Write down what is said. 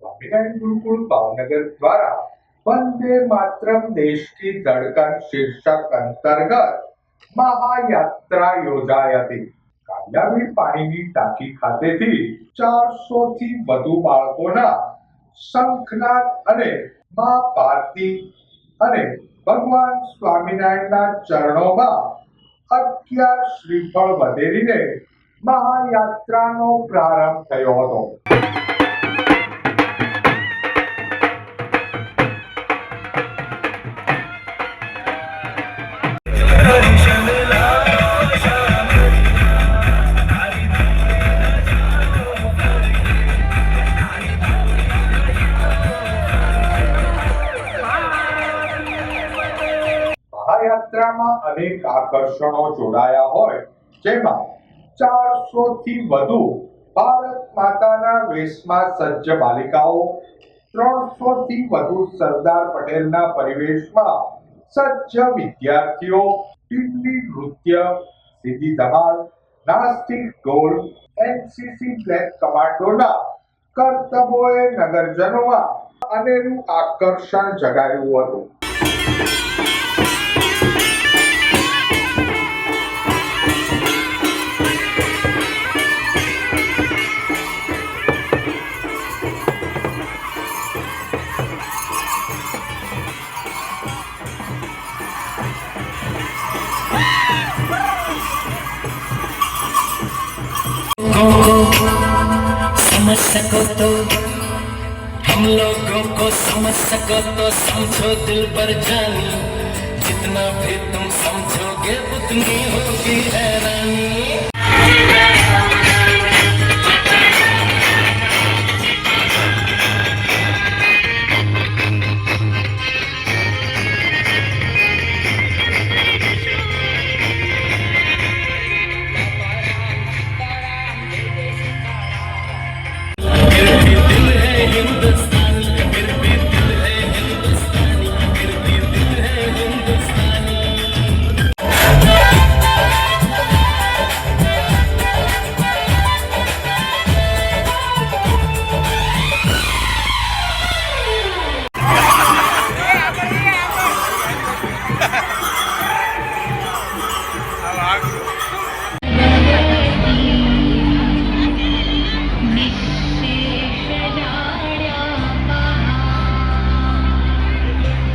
स्वामीनारायण गुरुकुल भावनगर द्वारा वंदे मातरम देश की धड़कन शीर्षक अंतर्गत महायात्रा योजाई હતી। કાલિયાબીડ પાણીની ટાંકી ખાતેથી 400 થી વધુ બાળકોના શંખનાદ અને મા ભારતી અને ભગવાન સ્વામિનારાયણના ચરણોમાં 11 શ્રીફળ વધેરીને મહાયાત્રાનો પ્રારંભ થયો હતો। મહાયાત્રામાં અનેક આકર્ષણો જોડાયા હોય, જેમાં 400 થી વધુ ભારત માતાના વેશમાં સજ્જ બાલિકાઓ, 300 થી વધુ સરદાર પટેલના પરિવેશમાં સજ્જ વિદ્યાર્થીઓ, ટીમની નૃત્ય, સીધી ધમાલ, નાસ્તિક ઢોલ, એનસીસી બ્લેક કમાન્ડોના કરતબોએ નગરજનોમાં અનેરું આકર્ષણ જગાવ્યું હતું। समझ सको तो हम लोगों को समझ सको तो समझो दिल पर जानी, जितना भी तुम समझोगे उतनी होगी हैरानी।